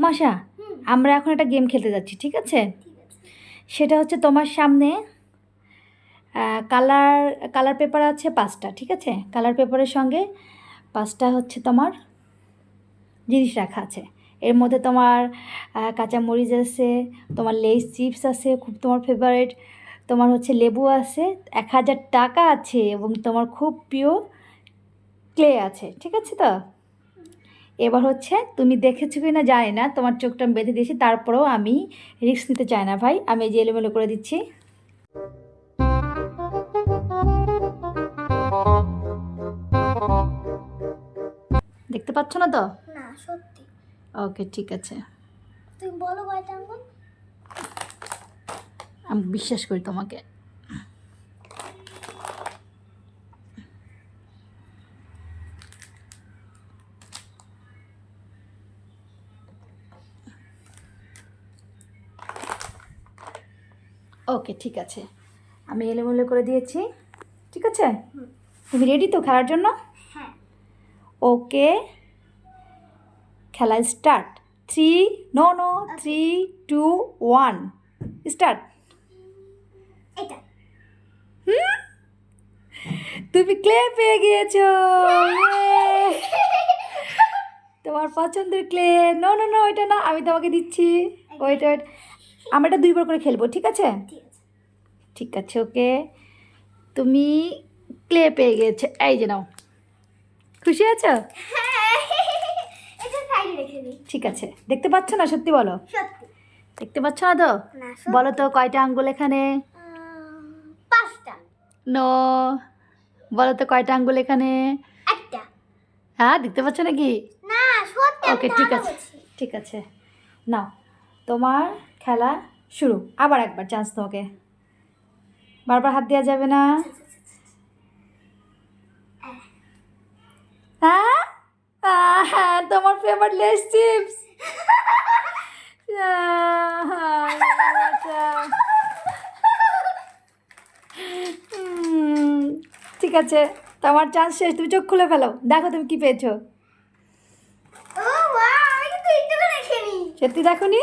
মাসা, আমরা এখন একটা গেম খেলতে যাচ্ছি, ঠিক আছে? সেটা হচ্ছে তোমার সামনে কালার কালার পেপার আছে 5টা, ঠিক আছে? কালার পেপারের সঙ্গে 5টা হচ্ছে তোমার জিনিস রাখা আছে। এর মধ্যে তোমার কাঁচামরিচ আছে, তোমার লেস চিপস আছে, খুব তোমার ফেভারিট, তোমার হচ্ছে লেবু আছে, 1000 টাকা আছে, এবং তোমার খুব প্রিয় ক্লে আছে, ঠিক আছে? তো এবার হচ্ছে তুমি দেখেছো কি না জানি না, তোমার চোখটা আমি বেঁধে দিয়েছি, তারপরেও আমি রিস্ক নিতে চাই না ভাই। আমি এই যে এলোমেলো করে দিচ্ছি। দেখতে পাচ্ছ না তো? না সত্যি। ওকে, ঠিক আছে, তুমি বলো কয়টা আঙ্গুল? আমি বিশ্বাস করি তোমাকে। ওকে, ঠিক আছে, আমি এলোমেলো করে দিয়েছি, ঠিক আছে? তুমি রেডি তো খেলার জন্য? হ্যাঁ। ওকে, খেলা স্টার্ট। 3 2 1 স্টার্ট। এটা তুমি ক্লে পেয়ে গিয়েছো। Yay! তোমার পছন্দের ক্লে। নো নো নো, ওইটা না, আমি তোমাকে দিচ্ছি। ওয়েট ওয়েট, আমরা এটা 2বার করে খেলবো, ঠিক আছে? ঠিক আছে। ঠিক আছে, ওকে, তুমি ক্লে পেয়ে গেছো, এই যে নাও। খুশি আছো? হ্যাঁ, এটা সাইডে রেখে দিই। ঠিক আছে, দেখতে পাচ্ছ না? সত্যি বলো, সত্যি। দেখতে পাচ্ছ না তো? না বলো তো কয়টা আঙ্গুল এখানে? 5টা। নো, বলো তো কয়টা আঙ্গুল এখানে? একটা। হ্যাঁ, দেখতে পাচ্ছ নাকি? না সত্যি। ওকে, ঠিক আছে, ঠিক আছে, নাও তোমার খেলা শুরু। আবার একবার চান্স তোমাকে, বারবার হাত দেওয়া যাবে না। হ্যাঁ, হ্যাঁ, তোমার ফেভারিট লেস চিপস। ঠিক আছে, তোমার চান্স শেষ, তুমি চোখ খুলে ফেলো, দেখো তুমি কি পেয়েছো। ও ওয়াও, আমি তো একটু রেখে নিই। সত্যি দেখোনি?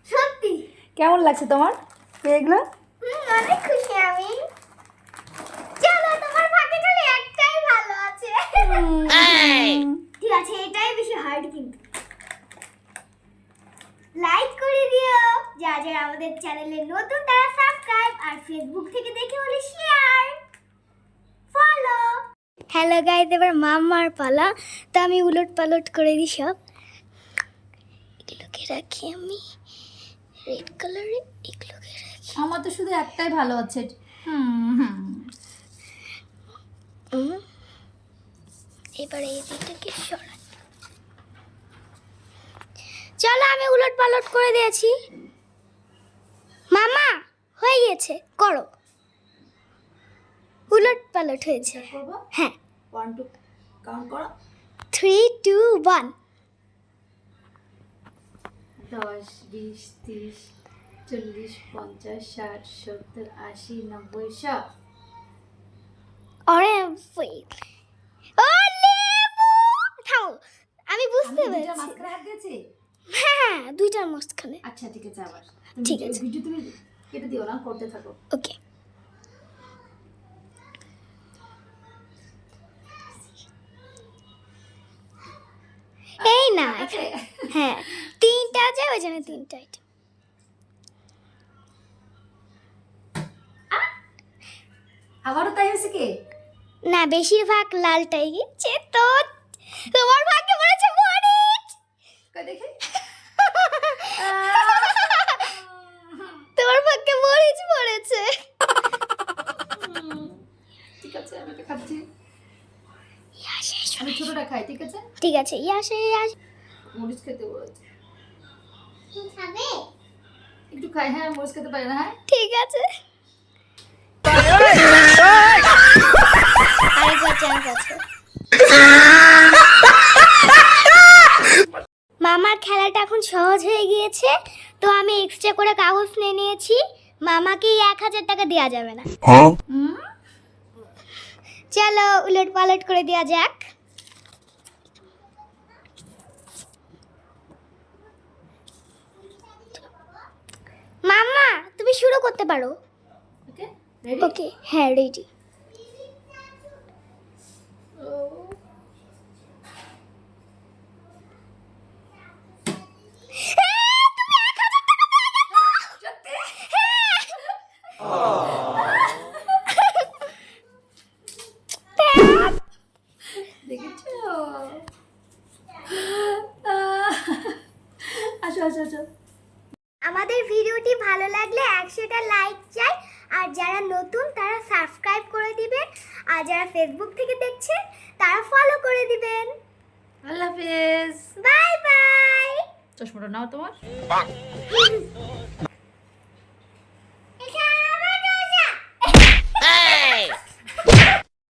সত্যি। কেমন লাগছে তোমার পেয়ে এগুলো? অনেক খুশি আমি। চলো, তোমার ভাগ্যে খালি একটাই ভালো আছে। ঠিক আছে, এটাই বেশি হার্ড কিন্তু। লাইক করে দিও, যারা যারা আমাদের চ্যানেলে নতুন তারা সাবস্ক্রাইব, আর ফেসবুক থেকে দেখে হলে শেয়ার, ফলো। হ্যালো গাইস, এবার মাম্মার পালা। তো আমি উলট পালট করে দিই সব। এগুলোকে রাখি আমি রেড কালারে, এগুলোকে রাখি। আমার তো শুধু একটাই ভালো আছে। এবারে এই দিকটাকে সরাই। চলো, আমি উলট পালট করে দিয়েছি। মামা হয়ে গেছে, করো। উলট পালট হয়েছে। হ্যাঁ, 1 2 কাউন্ট করো। 3 2 1। 10 20 30 40 50 60 70 80 90 100। আরে wait, ও লেবু! থামো, আমি বুঝতে আমি দুইটা পেরেছি। মাঝখানে হাত দিয়েছি। হ্যাঁ, দুইটার মাঝখানে। আচ্ছা, ঠিক আছে, আবার ঠিক আছে। ভিডিও তুমি কেটে দিও না, করতে থাকো। ওকে। এই না, এখানে হ্যাঁ 3টা আছে, ওই জন্য 3টা আইটেম। আবারও তাই হয়েছে কি? না, বেশিরভাগ লালটাই গেছে তো। তোমার ভাগ্যে পড়েছে মরিচ। কই দেখি। তোমার ভাগ্যে মরিচ পড়েছে। ঠিক আছে, আমি এটা খাচ্ছি। আমি ছোটটা খাই, ঠিক আছে? ঠিক আছে, ইয়াসে মরিচ খেতে বলেছে, খাবে? একটু খাই। হ্যাঁ, মরিচ খেতে পারি না। হ্যাঁ, ঠিক আছে। আরেকবার চান্স আছে। মামার খেলাটা এখন সহজ হয়ে গিয়েছে, তো আমি এক্সট্রা করে কাগজ নিয়ে নিয়েছি। মামাকে 1000 টাকা দেওয়া যাবে না। চলো উলট পালট করে দেওয়া যাক। করতে পারো। Okay ready? ওকে, হ্যাঁ রেডি। দেখেছো? আসো আসো আসো। আমাদের ভিডিওটি ভালো লাগলে 100টা লাইক চাই। আর যারা নতুন তারা সাবস্ক্রাইব করে দিবেন, আর যারা ফেসবুক থেকে দেখছেন তারা ফলো করে দিবেন। আল্লাহ হাফেজ। Bye bye. চশমাটা নাও তোমার।